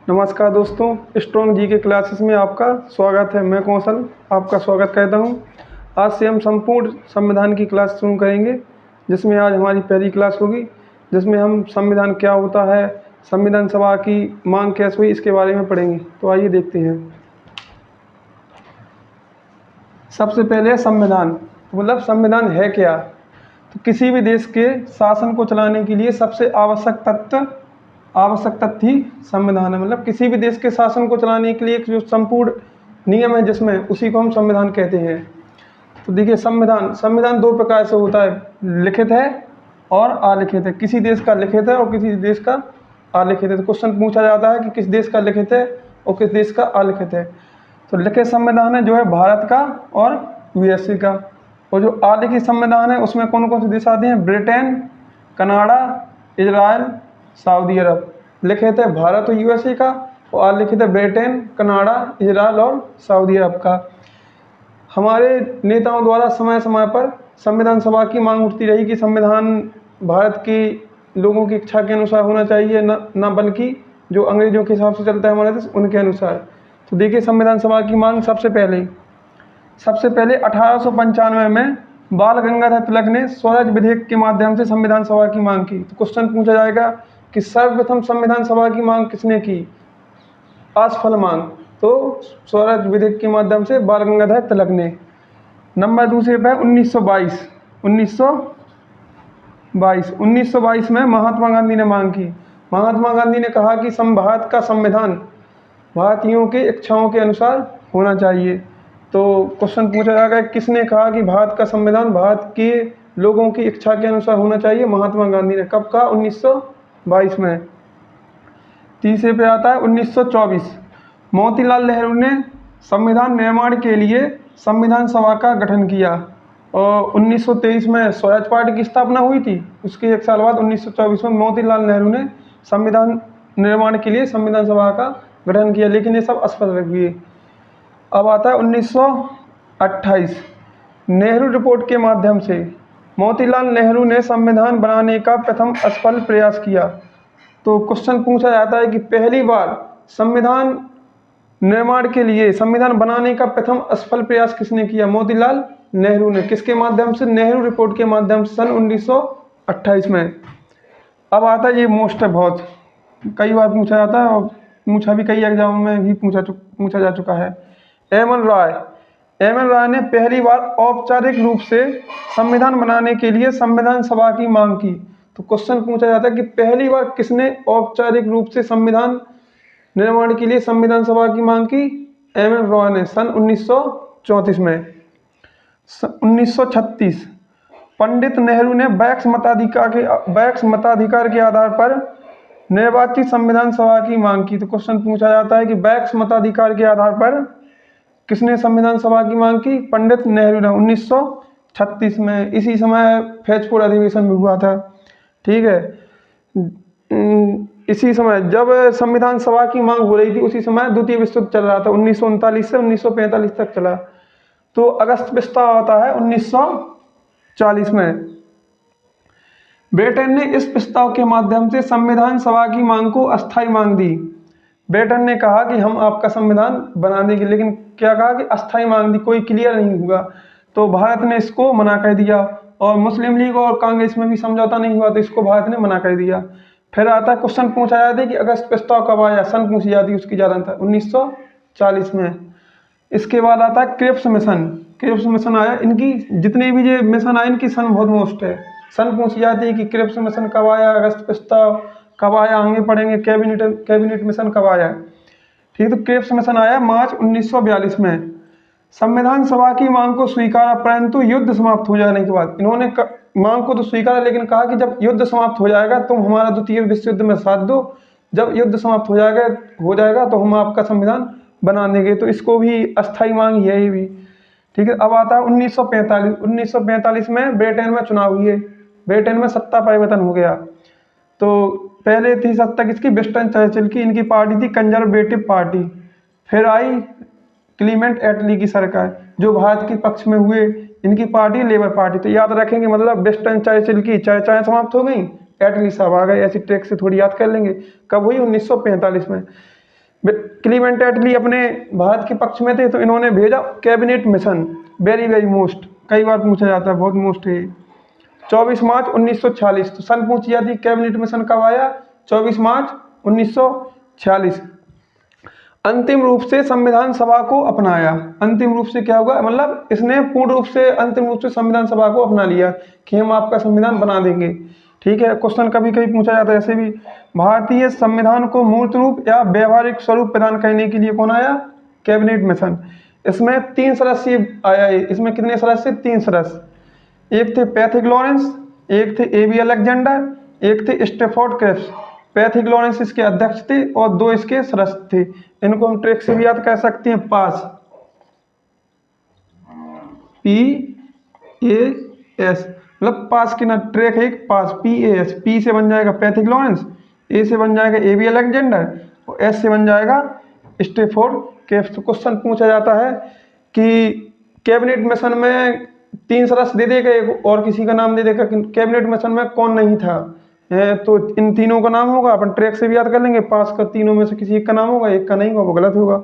नमस्कार दोस्तों, स्ट्रॉन्ग जी के क्लासेस में आपका स्वागत है। मैं कौशल आपका स्वागत करता हूं। आज से हम संपूर्ण संविधान की क्लास शुरू करेंगे, जिसमें आज हमारी पहली क्लास होगी, जिसमें हम संविधान क्या होता है, संविधान सभा की मांग कैसे हुई, इसके बारे में पढ़ेंगे। तो आइए देखते हैं। सबसे पहले संविधान, मतलब संविधान है क्या। तो किसी भी देश के शासन को चलाने के लिए सबसे आवश्यक तथ्य ही संविधान है। मतलब किसी भी देश के शासन को चलाने के लिए एक जो संपूर्ण नियम है, जिसमें उसी को हम संविधान कहते हैं। तो देखिए, संविधान दो प्रकार से होता है, लिखित है और अलिखित है। किसी देश का लिखित है और किसी देश का अलिखित है। तो क्वेश्चन पूछा जाता है कि किस देश का लिखित है और किस देश का अलिखित है। तो लिखित संविधान है जो है भारत का और यूएसए का, और जो अलिखित संविधान है उसमें कौन कौन से देश आते हैं, ब्रिटेन, कनाडा, इजराइल, सऊदी अरब। लिखित है भारत और यूएसए का, और अलिखित है ब्रिटेन, कनाडा, इजराइल और सऊदी अरब का। हमारे नेताओं द्वारा समय समय पर संविधान सभा की मांग उठती रही कि संविधान भारत के लोगों की इच्छा के अनुसार होना चाहिए, न बल्कि जो अंग्रेजों के हिसाब से चलता है हमारे देश, उनके अनुसार। तो देखिए, संविधान सभा की मांग सबसे पहले 1895 में बाल गंगाधर तिलक ने स्वराज विधेयक के माध्यम से संविधान सभा की मांग की। तो क्वेश्चन पूछा जाएगा कि सर्वप्रथम संविधान सभा की मांग किसने की, असफल मांग। तो स्वराज विधेयक के माध्यम से बाल गंगाधर तिलक ने। नंबर दूसरे पर 1922 में महात्मा गांधी ने मांग की। महात्मा गांधी ने कहा कि भारत का संविधान भारतीयों के इच्छाओं के अनुसार होना चाहिए। तो क्वेश्चन पूछा जाएगा किसने कहा कि भारत का संविधान भारत के लोगों की इच्छा के अनुसार होना चाहिए। महात्मा गांधी ने। कब कहा, 1922 में। तीसरे पे आता है 1924। मोतीलाल नेहरू ने संविधान निर्माण के लिए संविधान सभा का गठन किया, और 1923 में स्वराज पार्टी की स्थापना हुई थी। उसके एक साल बाद 1924 में मोतीलाल नेहरू ने संविधान निर्माण के लिए संविधान सभा का गठन किया, लेकिन ये सब असफल हुए। अब आता है 1928। नेहरू रिपोर्ट के माध्यम से मोतीलाल नेहरू ने संविधान बनाने का प्रथम असफल प्रयास किया। तो क्वेश्चन पूछा जाता है कि पहली बार संविधान निर्माण के लिए संविधान बनाने का प्रथम असफल प्रयास किसने किया, मोतीलाल नेहरू ने। किसके माध्यम से, नेहरू रिपोर्ट के माध्यम से, सन 1928 में। अब आता है ये मोस्ट है, बहुत कई बार पूछा जाता है और पूछा भी कई एग्जाम में भी पूछा जा चुका है। एम एन राय ने पहली बार औपचारिक रूप से संविधान बनाने के लिए संविधान सभा की मांग की। तो क्वेश्चन पूछा जाता है कि पहली बार किसने औपचारिक रूप से संविधान निर्माण के लिए संविधान सभा की मांग की, एम एन रॉय ने, सन 1934 में। 1936 पंडित नेहरू ने बैक्स मताधिकार के आधार पर निर्वाचित संविधान सभा की मांग की। तो क्वेश्चन पूछा जाता है कि बैक्स मताधिकार के आधार पर किसने संविधान सभा की मांग की, पंडित नेहरू ने, 1936 में। इसी समय फैजपुर अधिवेशन भी हुआ था, ठीक है। इसी समय जब संविधान सभा की मांग हो रही थी, उसी समय द्वितीय विश्व युद्ध चल रहा था, 1939 से 1945 तक चला। तो अगस्त प्रस्ताव आता है 1940 में। ब्रिटेन ने इस प्रस्ताव के माध्यम से संविधान सभा की मांग को अस्थायी मांग दी। ब्रिटेन ने कहा कि हम आपका संविधान बना देंगे, लेकिन क्या कहा कि अस्थायी मांग दी, कोई क्लियर नहीं हुआ। तो भारत ने इसको मना कर दिया, और मुस्लिम लीग और कांग्रेस में भी समझौता नहीं हुआ, तो इसको भारत ने मना कर दिया। फिर आता है, क्वेश्चन पूछा जाता है कि अगस्त प्रस्ताव कब आया, सन पूछी जाती है उसकी ज़्यादा था, 1940 में। इसके बाद आता है क्रिप्स मिशन आया। इनकी जितने भी ये मिशन आए, इनकी सन बहुत मोस्ट है। सन पूछी जाती है कि क्रिप्स मिशन कब आया, अगस्त प्रस्ताव कब आया, आगे पढ़ेंगे कैबिनेट मिशन कब आया, ठीक। तो क्रिप्स मिशन आया मार्च 1942 में। संविधान सभा की मांग को स्वीकारा, परंतु युद्ध समाप्त हो जाने के बाद। इन्होंने मांग को तो स्वीकारा, लेकिन कहा कि जब युद्ध समाप्त हो जाएगा तुम हमारा द्वितीय विश्व युद्ध में साथ दो, जब युद्ध समाप्त हो जाएगा तो हम आपका संविधान बना देंगे। तो इसको भी अस्थायी मांग है ये भी, ठीक है। अब आता है 1945 में ब्रिटेन में चुनाव हुए। ब्रिटेन में सत्ता परिवर्तन हो गया। तो पहले थी सत्ता किसकी, विंस्टन चर्चिल की, इनकी पार्टी थी कंजर्वेटिव पार्टी। फिर आई क्लीमेंट एटली की सरकार, जो भारत के पक्ष में हुए, इनकी पार्टी लेबर पार्टी। तो याद रखेंगे, मतलब विंस्टन चर्चिल की चर्चाएं समाप्त हो गई, एटली साहब आ गए, ऐसी ट्रिक से थोड़ी याद कर लेंगे। कब हुई? 1945 में। क्लीमेंट एटली अपने भारत के पक्ष में थे, तो इन्होंने भेजा cabinet mission, very very most, कई बार पूछा जाता है, बहुत मोस्ट है। 24 मार्च 1946, तो सन पूछी जाती है कैबिनेट मिशन कब आया? 24 मार्च 1946। अंतिम रूप से संविधान सभा को अपनाया। अंतिम रूप से क्या होगा? मतलब इसने पूर्ण रूप से, अंतिम रूप से संविधान सभा को अपना लिया कि हम आपका संविधान बना देंगे। ठीक है, क्वेश्चन कभी कभी पूछा जाता है ऐसे भी। भारतीय संविधान को मूर्त रूप या व्यवहारिक स्वरूप प्रदान करने के लिए कौन आया? Cabinet mission. इसमें 3 सदस्य आया है। इसमें कितने सदस्य? 3 सदस्य। एक थे पैथिक लॉरेंस, एक थे एबी अलेक्जेंडर, एक थे स्टेफोर्ड क्रिप्स। पैथिक लॉरेंस इसके अध्यक्ष थे और 2 इसके सदस्य थे। इनको हम ट्रिक से भी याद कर सकते हैं, पास, PAS, मतलब पास की ना, ट्रैक है एक, पास, PAS। P से बन जाएगा पैथिक लॉरेंस, A से बन जाएगा एबी अलेक्जेंडर और S से बन जाएगा स्टेफोर्ड क्रिप्स। तो क्वेश्चन पूछा जाता है कि कैबिनेट मिशन में 3 सदस्य दे देगा, एक और किसी का नाम दे देगा, कैबिनेट मिशन में कौन नहीं था? तो इन तीनों का नाम होगा, अपन ट्रैक से भी याद कर लेंगे, पास का तीनों में से किसी एक का नाम होगा, एक का नहीं होगा, वो गलत होगा।